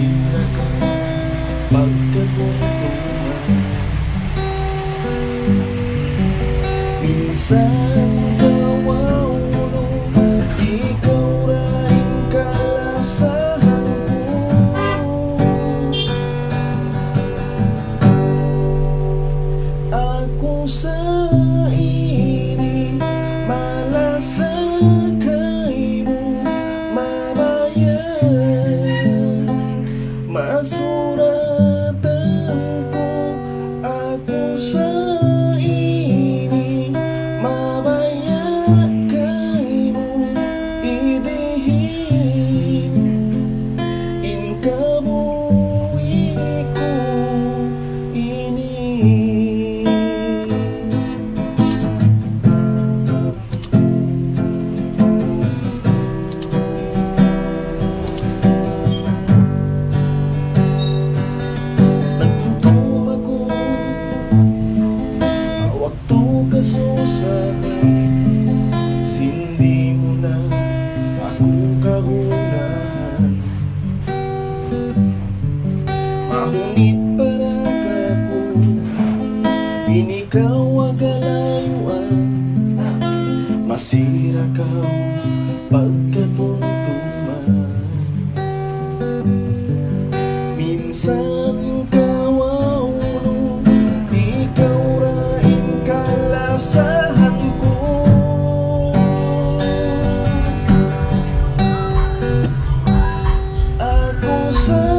masira ka pagkatuntungan. Minsan kawaulong ikaw rin kalasahan ko. Ako sa ini malasakay mo mamayan. Masuratan ko ako sa ini mamayakay mo idihin inkabuhi ko ini. Kasusanan, sindi mo na ako kahunahan. Mahunit para kako, pinikaw agalayuan. Masira ka pagkatuntuman. Minsan kawaulong ikaw rin kalasahan ko. Ako sa